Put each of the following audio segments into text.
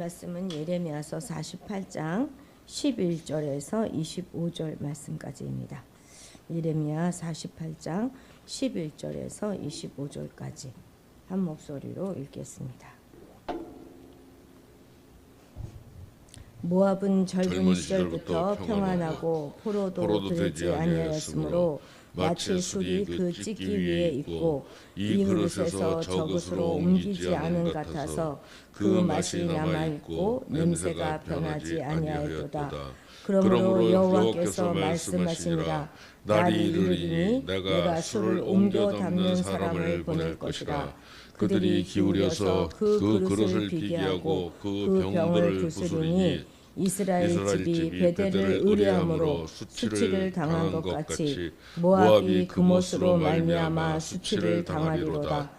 말씀은 예레미야서 48장 11절에서 25절 말씀까지입니다. 예레미야 48장 11절에서 25절까지 한 목소리로 읽겠습니다. 모압은 젊은 시절부터 평안하고 포로도 되지 아니하였으므로 마치 술이 그 찢기 위에 있고 이 그릇에서 저 그릇으로 옮기지 않은 같아서 그 맛이 남아있고 냄새가 변하지 아니하였도다. 그러므로 여호와께서 말씀하시니라. 날이 이르리니 내가 술을 옮겨 담는 사람을 보낼 것이라. 그들이 기울여서 그 그릇을 비기하고 그 병을 부수리니 이스라엘 집이 베델을 의뢰함으로 수치를 당한 것 같이 모압이 그 못으로 말미암아 수치를 당하리로다.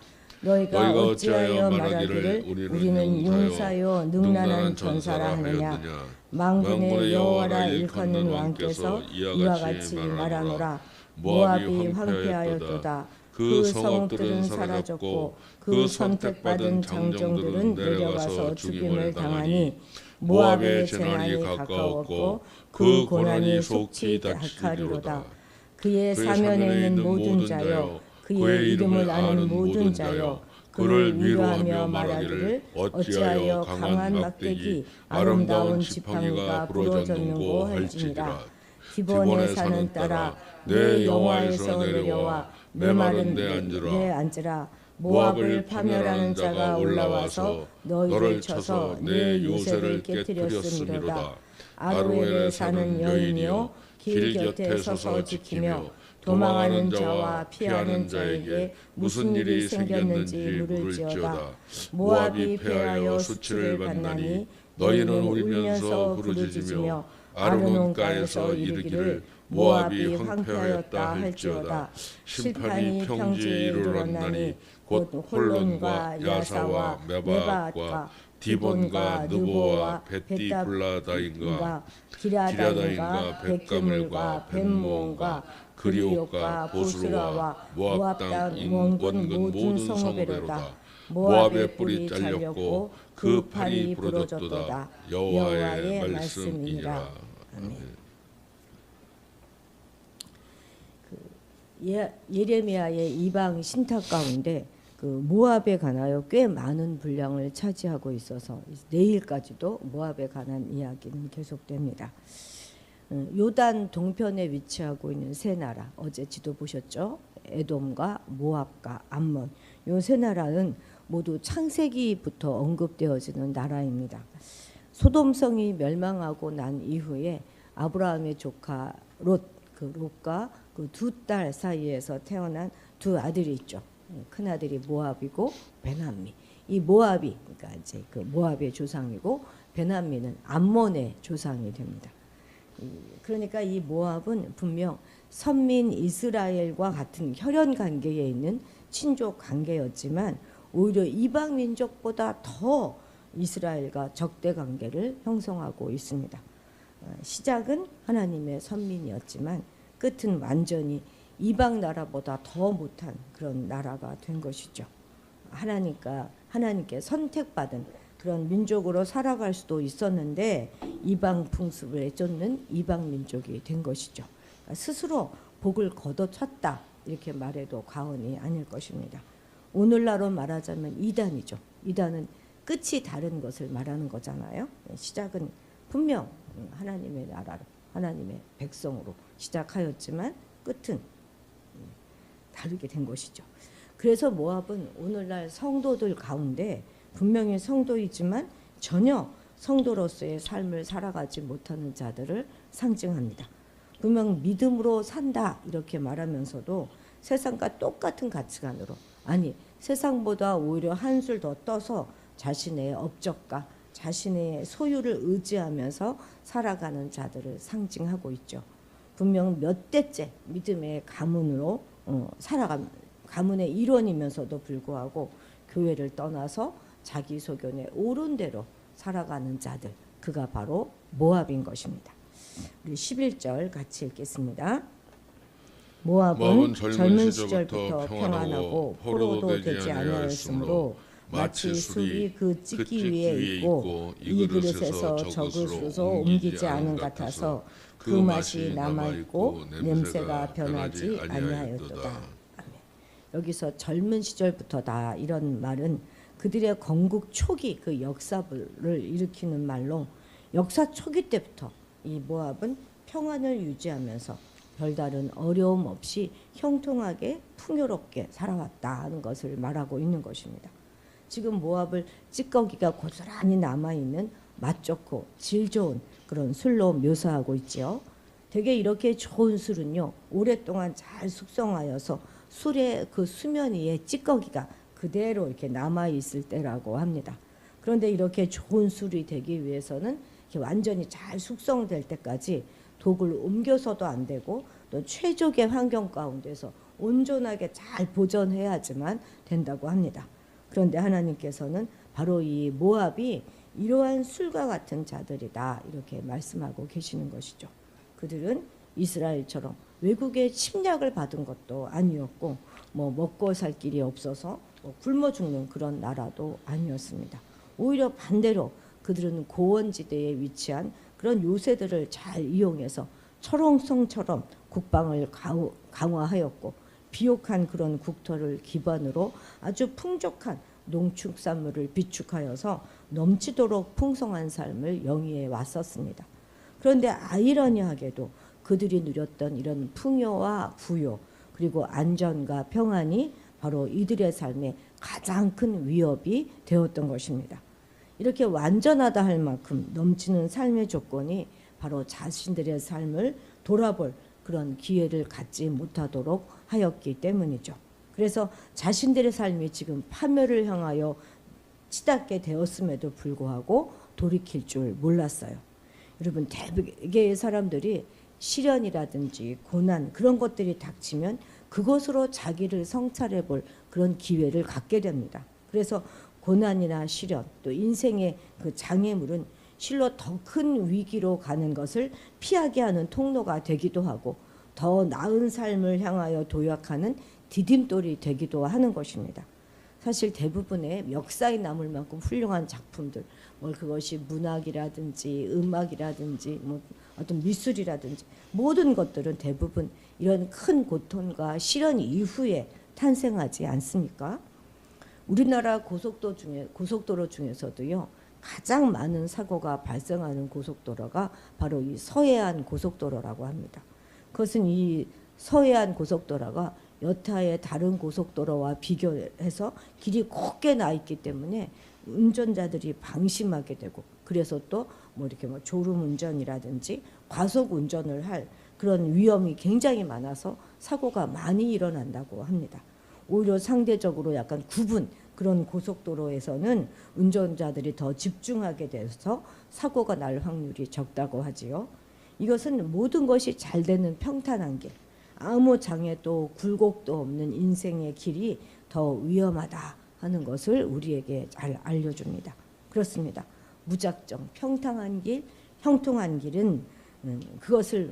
너희가 어찌하여 말하기를 우리는 용사요 능란한 전사라 하느냐. 만군의 여호와라 일컫는 왕께서 이와 같이 말하노라. 모압이 황폐하였도다. 그 성읍들은 사라졌고 그 선택받은 장정들은 내려가서 죽임을 당하니 모압의 재난이 가까웠고 그 고난이 속히 닥하리로다. 그의 사면에 있는 모든 자여 그의 이름을 아는 모든 자여 그를 위로하며 말하기를 어찌하여 강한 막대기 아름다운 지팡이가 부러졌는고 할지니라. 기본의 산은 따라 내 영화에서 내려와 메마른 데 앉으라. 모압을 파멸하는 자가 올라와서 너희를 쳐서 내 요새를 깨뜨렸음이로다. 아로엘에 사는 여인이여 길 곁에 서서 지키며 도망하는 자와 피하는 자에게 무슨 일이 생겼는지 물을지어다. 모압이 패하여 수치를 받나니 너희는 울면서 부르짖으며 아르논가에서 이르기를 모압이 황폐하였다 할지어다. 심판이 평지에 이르렀나니 곧 홀론과 야사와 메바앗과 디본과 느보와 벳디블라다인과 기라다인과 벳가물과 벳모온과 그리옥과 보스라와 모압 땅 원근 모든 성읍에로다. 모압의 뿔이 잘렸고 그 팔이 부러졌도다. 여호와의 말씀이니라. 아멘. 예레미야의 이방 신탁 가운데 그 모압에 관하여 꽤 많은 분량을 차지하고 있어서 내일까지도 모압에 관한 이야기는 계속됩니다. 요단 동편에 위치하고 있는 세 나라, 어제 지도 보셨죠? 에돔과 모압과 암몬. 요 세 나라는 모두 창세기부터 언급되어지는 나라입니다. 소돔성이 멸망하고 난 이후에 아브라함의 조카 롯과 그 두 딸 사이에서 태어난 두 아들이 있죠. 큰 아들이 모압이고 베나미. 이 모압이 그러니까 이제 그 모압의 조상이고 베나미는 암몬의 조상이 됩니다. 그러니까 이 모압은 분명 선민 이스라엘과 같은 혈연 관계에 있는 친족 관계였지만 오히려 이방 민족보다 더 이스라엘과 적대 관계를 형성하고 있습니다. 시작은 하나님의 선민이었지만 끝은 완전히 이방 나라보다 더 못한 그런 나라가 된 것이죠. 하나님께 선택받은 그런 민족으로 살아갈 수도 있었는데 이방 풍습을 쫓는 이방 민족이 된 것이죠. 스스로 복을 걷어찼다 이렇게 말해도 과언이 아닐 것입니다. 오늘날로 말하자면 이단이죠. 이단은 끝이 다른 것을 말하는 거잖아요. 시작은 분명 하나님의 나라로 하나님의 백성으로 시작하였지만 끝은 다르게 된 것이죠. 그래서 모압은 오늘날 성도들 가운데 분명히 성도이지만 전혀 성도로서의 삶을 살아가지 못하는 자들을 상징합니다. 분명 믿음으로 산다 이렇게 말하면서도 세상과 똑같은 가치관으로 아니 세상보다 오히려 한술 더 떠서 자신의 업적과 자신의 소유를 의지하면서 살아가는 자들을 상징하고 있죠. 분명 몇 대째 믿음의 가문으로 가문의 일원이면서도 불구하고 교회를 떠나서 자기 소견에 옳은 대로 살아가는 자들, 그가 바로 모압인 것입니다. 우리 11절 같이 읽겠습니다. 모압은 젊은 시절부터 평안하고 포로도 되지 아니하였으므로 마치 술이 그 찢기 위에 있고 이 그릇에서 저 그릇으로 옮기지 않은 같아서 그 맛이 남아 있고 냄새가 변하지 아니하였도다. 아멘. 여기서 젊은 시절부터다 이런 말은 그들의 건국 초기 그 역사를 일으키는 말로 역사 초기 때부터 이 모압은 평안을 유지하면서 별다른 어려움 없이 형통하게 풍요롭게 살아왔다 하는 것을 말하고 있는 것입니다. 지금 모압을 찌꺼기가 고스란히 남아있는 맛 좋고 질 좋은 그런 술로 묘사하고 있지요. 되게 이렇게 좋은 술은요 오랫동안 잘 숙성하여서 술의 그 수면 위에 찌꺼기가 그대로 이렇게 남아있을 때라고 합니다. 그런데 이렇게 좋은 술이 되기 위해서는 이렇게 완전히 잘 숙성될 때까지 독을 옮겨서도 안 되고 또 최적의 환경 가운데서 온전하게 잘 보존해야지만 된다고 합니다. 그런데 하나님께서는 바로 이 모압이 이러한 술과 같은 자들이다 이렇게 말씀하고 계시는 것이죠. 그들은 이스라엘처럼 외국의 침략을 받은 것도 아니었고 뭐 먹고 살 길이 없어서 굶어 죽는 그런 나라도 아니었습니다. 오히려 반대로 그들은 고원지대에 위치한 그런 요새들을 잘 이용해서 철옹성처럼 국방을 강화하였고 비옥한 그런 국토를 기반으로 아주 풍족한 농축산물을 비축하여서 넘치도록 풍성한 삶을 영위해 왔었습니다. 그런데 아이러니하게도 그들이 누렸던 이런 풍요와 부요 그리고 안전과 평안이 바로 이들의 삶에 가장 큰 위협이 되었던 것입니다. 이렇게 완전하다 할 만큼 넘치는 삶의 조건이 바로 자신들의 삶을 돌아볼 그런 기회를 갖지 못하도록 하였기 때문이죠. 그래서 자신들의 삶이 지금 파멸을 향하여 치닫게 되었음에도 불구하고 돌이킬 줄 몰랐어요. 여러분 대개의 사람들이 시련이라든지 고난 그런 것들이 닥치면 그것으로 자기를 성찰해 볼 그런 기회를 갖게 됩니다. 그래서 고난이나 시련 또 인생의 그 장애물은 실로 더 큰 위기로 가는 것을 피하게 하는 통로가 되기도 하고 더 나은 삶을 향하여 도약하는 디딤돌이 되기도 하는 것입니다. 사실 대부분의 역사에 남을 만큼 훌륭한 작품들, 뭐 그것이 문학이라든지 음악이라든지 뭐 어떤 미술이라든지 모든 것들은 대부분 이런 큰 고통과 시련 이후에 탄생하지 않습니까? 우리나라 고속도로 중에서도요. 가장 많은 사고가 발생하는 고속도로가 바로 이 서해안 고속도로라고 합니다. 그것은 이 서해안 고속도로가 여타의 다른 고속도로와 비교해서 길이 곱게 나 있기 때문에 운전자들이 방심하게 되고 그래서 또 뭐 이렇게 뭐 졸음 운전이라든지 과속 운전을 할 그런 위험이 굉장히 많아서 사고가 많이 일어난다고 합니다. 오히려 상대적으로 약간 굽은 그런 고속도로에서는 운전자들이 더 집중하게 돼서 사고가 날 확률이 적다고 하지요. 이것은 모든 것이 잘 되는 평탄한 길, 아무 장애도 굴곡도 없는 인생의 길이 더 위험하다 하는 것을 우리에게 잘 알려줍니다. 그렇습니다. 무작정 평탄한 길, 형통한 길은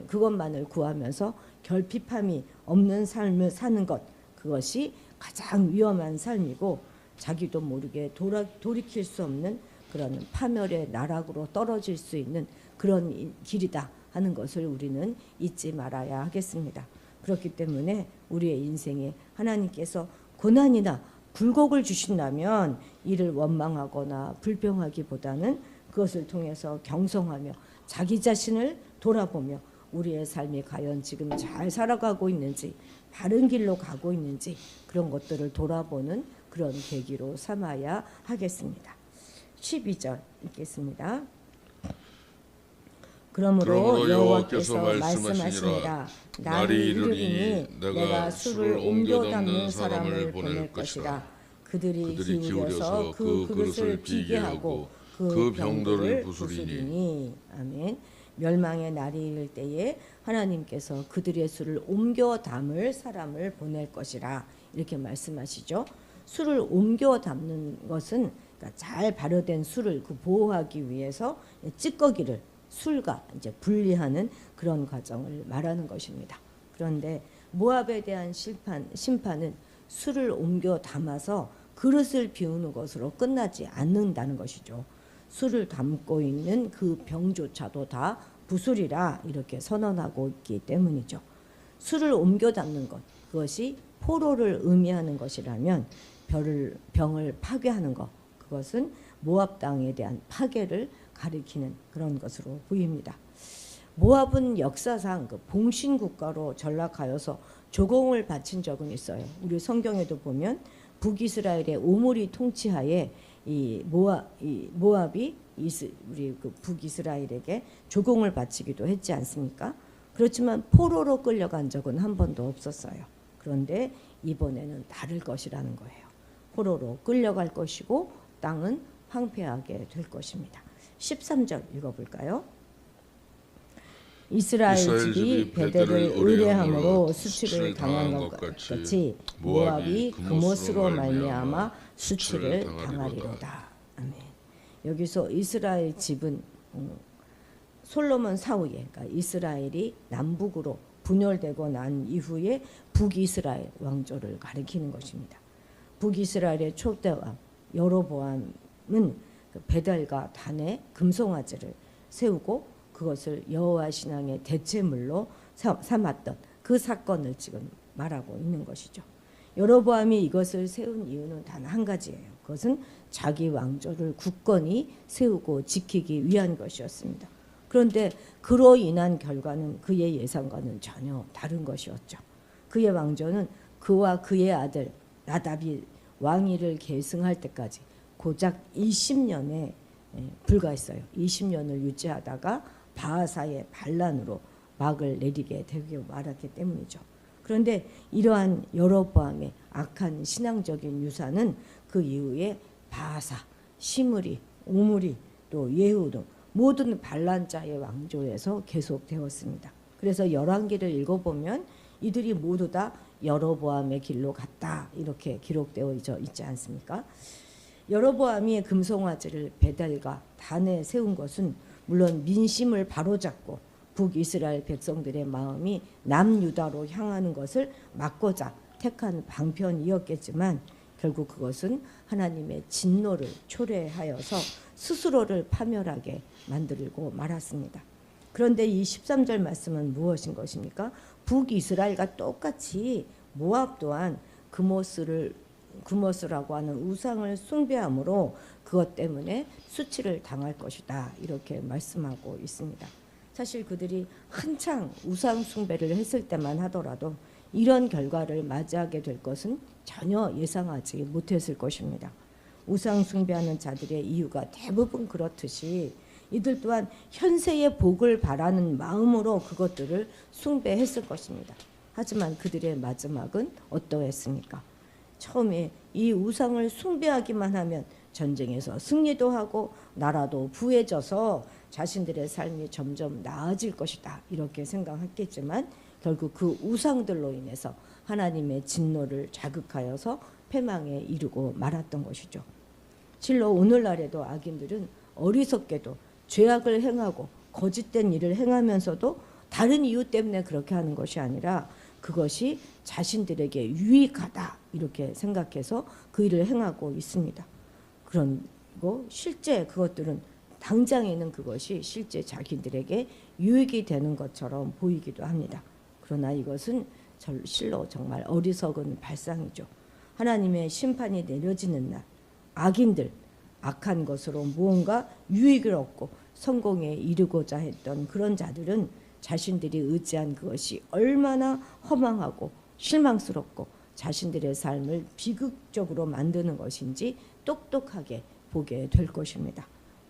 그것만을 구하면서 결핍함이 없는 삶을 사는 것, 그것이 가장 위험한 삶이고 자기도 모르게 돌이킬 수 없는 그런 파멸의 나락으로 떨어질 수 있는 그런 길이다 하는 것을 우리는 잊지 말아야 하겠습니다. 그렇기 때문에 우리의 인생에 하나님께서 고난이나 굴곡을 주신다면 이를 원망하거나 불평하기보다는 그것을 통해서 경성하며 자기 자신을 돌아보며 우리의 삶이 과연 지금 잘 살아가고 있는지 바른 길로 가고 있는지 그런 것들을 돌아보는 그런 계기로 삼아야 하겠습니다. 12절 읽겠습니다. 그러므로 여호와께서 말씀하시니라 날이 이르리니 내가 술을 옮겨 담는 사람을 보낼 것이라 그들이 기울여서 그 그릇을 비게 하고 그 병들을 부수리니. 아멘. 멸망의 날이 이를 때에 하나님께서 그들의 술을 옮겨 담을 사람을 보낼 것이라 이렇게 말씀하시죠. 술을 옮겨 담는 것은 그러니까 잘 발효된 술을 보호하기 위해서 찌꺼기를 술과 이제 분리하는 그런 과정을 말하는 것입니다. 그런데 모압에 대한 심판은 술을 옮겨 담아서 그릇을 비우는 것으로 끝나지 않는다는 것이죠. 술을 담고 있는 그 병조차도 다 부술이라 이렇게 선언하고 있기 때문이죠. 술을 옮겨 담는 것, 그것이 포로를 의미하는 것이라면 병을 파괴하는 것, 그것은 모압 땅에 대한 파괴를 가리키는 그런 것으로 보입니다. 모압은 역사상 그 봉신 국가로 전락하여서 조공을 바친 적은 있어요. 우리 성경에도 보면 북이스라엘의 오므리 통치하에 이 모압이 우리 그 북이스라엘에게 조공을 바치기도 했지 않습니까? 그렇지만 포로로 끌려간 적은 한 번도 없었어요. 그런데 이번에는 다를 것이라는 거예요. 포로로 끌려갈 것이고 땅은 황폐하게 될 것입니다. 13절 읽어볼까요? 이스라엘 집이 베델을 의뢰함으로 수치를 당한 것 같이 모압이 그못으로 말미암아 수치를 당하리로다. 아멘. 여기서 이스라엘 집은 솔로몬 사후에, 그러니까 이스라엘이 남북으로 분열되고 난 이후에 북이스라엘 왕조를 가리키는 것입니다. 북이스라엘의 초대왕 여로보암은 그 베델과 단에 금송아지를 세우고 그것을 여호와 신앙의 대체물로 삼았던 그 사건을 지금 말하고 있는 것이죠. 여로보암이 이것을 세운 이유는 단 한 가지예요. 그것은 자기 왕조를 굳건히 세우고 지키기 위한 것이었습니다. 그런데 그로 인한 결과는 그의 예상과는 전혀 다른 것이었죠. 그의 왕조는 그와 그의 아들 나답이 왕위를 계승할 때까지 고작 20년에 불과했어요. 20년을 유지하다가 바하사의 반란으로 막을 내리게 되고 말았기 때문이죠. 그런데 이러한 여로보암의 악한 신앙적인 유산은 그 이후에 바하사, 시므리, 오므리, 또 예후 등 모든 반란자의 왕조에서 계속되었습니다. 그래서 열왕기를 읽어보면 이들이 모두 다 여로보암의 길로 갔다 이렇게 기록되어 있지 않습니까? 여로보암이 금송아지를 베델과 단에 세운 것은 물론 민심을 바로잡고 북이스라엘 백성들의 마음이 남유다로 향하는 것을 막고자 택한 방편이었겠지만 결국 그것은 하나님의 진노를 초래하여서 스스로를 파멸하게 만들고 말았습니다. 그런데 이 13절 말씀은 무엇인 것입니까? 북이스라엘과 똑같이 모압 또한 그모스라고 하는 우상을 숭배함으로 그것 때문에 수치를 당할 것이다 이렇게 말씀하고 있습니다. 사실 그들이 한창 우상 숭배를 했을 때만 하더라도 이런 결과를 맞이하게 될 것은 전혀 예상하지 못했을 것입니다. 우상 숭배하는 자들의 이유가 대부분 그렇듯이 이들 또한 현세의 복을 바라는 마음으로 그것들을 숭배했을 것입니다. 하지만 그들의 마지막은 어떠했습니까? 처음에 이 우상을 숭배하기만 하면 전쟁에서 승리도 하고 나라도 부해져서 자신들의 삶이 점점 나아질 것이다 이렇게 생각했겠지만 결국 그 우상들로 인해서 하나님의 진노를 자극하여서 패망에 이르고 말았던 것이죠. 실로 오늘날에도 악인들은 어리석게도 죄악을 행하고 거짓된 일을 행하면서도 다른 이유 때문에 그렇게 하는 것이 아니라 그것이 자신들에게 유익하다 이렇게 생각해서 그 일을 행하고 있습니다. 그리고 실제 그것들은 당장에는 그것이 실제 자기들에게 유익이 되는 것처럼 보이기도 합니다. 그러나 이것은 실로 정말 어리석은 발상이죠. 하나님의 심판이 내려지는 날 악인들, 악한 것으로 무언가 유익을 얻고 성공에 이르고자 했던 그런 자들은 자신들이 의지한 그것이 얼마나 허망하고 실망스럽고 자신들의 삶을 비극적으로 만드는 것인지 똑똑하게 보게 될 것입니다.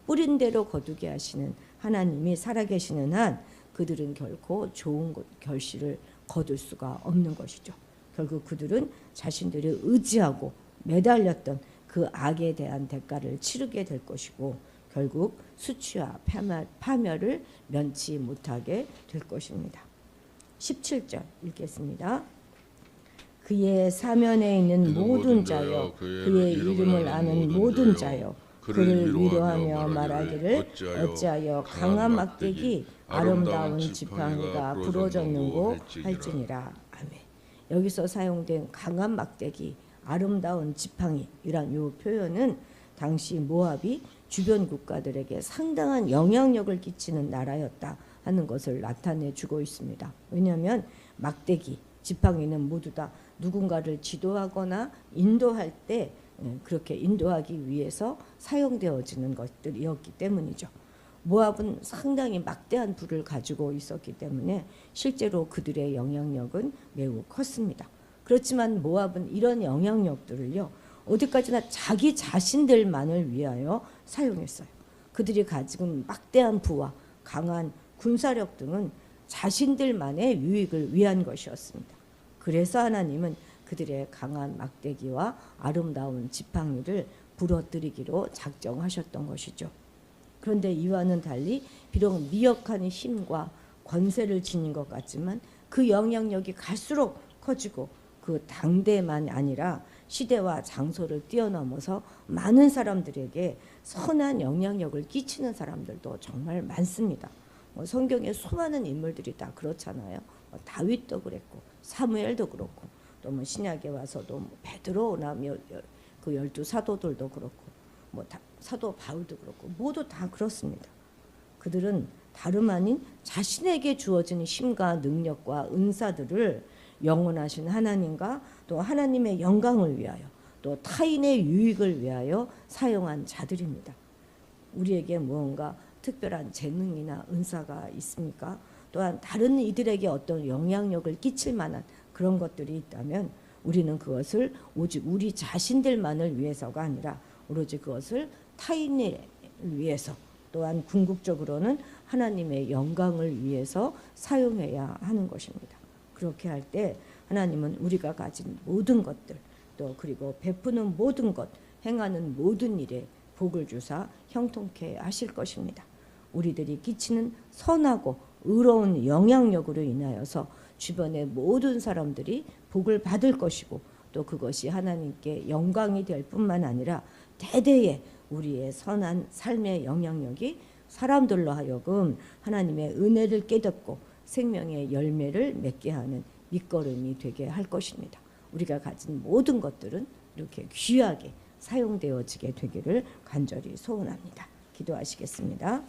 뿌린 대로 거두게 하시는 하나님이 살아계시는 한 그들은 결코 좋은 결실을 거둘 수가 없는 것이죠. 결국 그들은 자신들이 의지하고 매달렸던 그 악에 대한 대가를 치르게 될 것이고 결국 수치와 파멸을 면치 못하게 될 것입니다. 17절 읽겠습니다. 그의 사면에 있는 모든 자여 그의 이름을 아는 모든 자여 그를 위로하며 말하기를 어찌하여 강한 막대기 아름다운 지팡이가 부러졌는고 할지니라. 아멘. 여기서 사용된 강한 막대기 아름다운 지팡이란 요 표현은 당시 모압이 주변 국가들에게 상당한 영향력을 끼치는 나라였다 하는 것을 나타내 주고 있습니다. 왜냐하면 막대기, 지팡이는 모두 다 누군가를 지도하거나 인도할 때 그렇게 인도하기 위해서 사용되어지는 것들이었기 때문이죠. 모압은 상당히 막대한 부를 가지고 있었기 때문에 실제로 그들의 영향력은 매우 컸습니다. 그렇지만 모압은 이런 영향력들을요, 어디까지나 자기 자신들만을 위하여 사용했어요. 그들이 가진 막대한 부와 강한 군사력 등은 자신들만의 유익을 위한 것이었습니다. 그래서 하나님은 그들의 강한 막대기와 아름다운 지팡이를 부러뜨리기로 작정하셨던 것이죠. 그런데 이와는 달리 비록 미역한 힘과 권세를 지닌 것 같지만 그 영향력이 갈수록 커지고 그 당대만 아니라 시대와 장소를 뛰어넘어서 많은 사람들에게 선한 영향력을 끼치는 사람들도 정말 많습니다. 성경에 수많은 인물들이 다 그렇잖아요. 다윗도 그랬고 사무엘도 그렇고 또 신약에 와서도 베드로나 그 12사도들도 그렇고 사도 바울도 그렇고 모두 다 그렇습니다. 그들은 다름 아닌 자신에게 주어진 힘과 능력과 은사들을 영원하신 하나님과 또 하나님의 영광을 위하여 또 타인의 유익을 위하여 사용한 자들입니다. 우리에게 무언가 특별한 재능이나 은사가 있습니까? 또한 다른 이들에게 어떤 영향력을 끼칠 만한 그런 것들이 있다면 우리는 그것을 오직 우리 자신들만을 위해서가 아니라 오로지 그것을 타인을 위해서 또한 궁극적으로는 하나님의 영광을 위해서 사용해야 하는 것입니다. 그렇게 할 때 하나님은 우리가 가진 모든 것들 또 그리고 베푸는 모든 것 행하는 모든 일에 복을 주사 형통케 하실 것입니다. 우리들이 끼치는 선하고 의로운 영향력으로 인하여서 주변의 모든 사람들이 복을 받을 것이고 또 그것이 하나님께 영광이 될 뿐만 아니라 대대에 우리의 선한 삶의 영향력이 사람들로 하여금 하나님의 은혜를 깨닫고 생명의 열매를 맺게 하는 밑거름이 되게 할 것입니다. 우리가 가진 모든 것들은 이렇게 귀하게 사용되어지게 되기를 간절히 소원합니다. 기도하시겠습니다.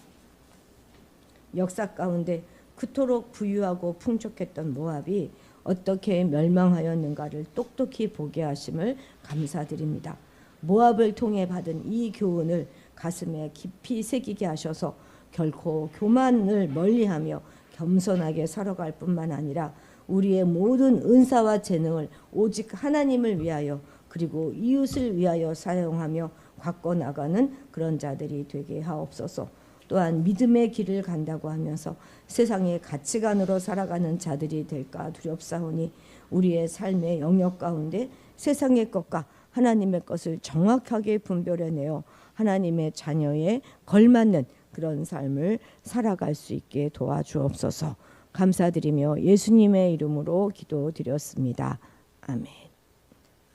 역사 가운데 그토록 부유하고 풍족했던 모압이 어떻게 멸망하였는가를 똑똑히 보게 하심을 감사드립니다. 모압을 통해 받은 이 교훈을 가슴에 깊이 새기게 하셔서 결코 교만을 멀리하며 겸손하게 살아갈 뿐만 아니라 우리의 모든 은사와 재능을 오직 하나님을 위하여 그리고 이웃을 위하여 사용하며 바꿔나가는 그런 자들이 되게 하옵소서. 또한 믿음의 길을 간다고 하면서 세상의 가치관으로 살아가는 자들이 될까 두렵사오니 우리의 삶의 영역 가운데 세상의 것과 하나님의 것을 정확하게 분별해내어 하나님의 자녀에 걸맞는 그런 삶을 살아갈 수 있게 도와주옵소서. 감사드리며 예수님의 이름으로 기도드렸습니다. 아멘.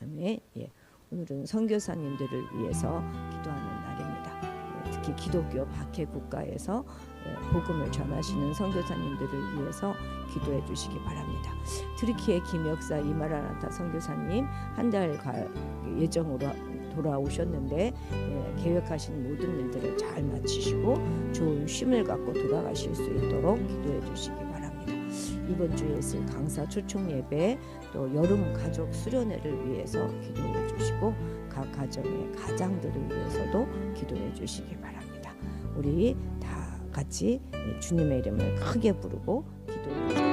아멘. 예, 오늘은 선교사님들을 위해서 기도하는 날입니다. 특히 기독교 박해 국가에서 복음을 전하시는 선교사님들을 위해서 기도해 주시기 바랍니다. 트리키의 김역사 이마라나타 선교사님 한 달 예정으로 돌아오셨는데 계획하신 모든 일들을 잘 마치시고 좋은 쉼을 갖고 돌아가실 수 있도록 기도해 주시기 바랍니다. 이번 주에 있을 강사 초청 예배 또 여름 가족 수련회를 위해서 기도해 주시고 각 가정의 가장들을 위해서도 기도해 주시기 바랍니다. 우리 다 같이 주님의 이름을 크게 부르고 기도해 주시기 바랍니다.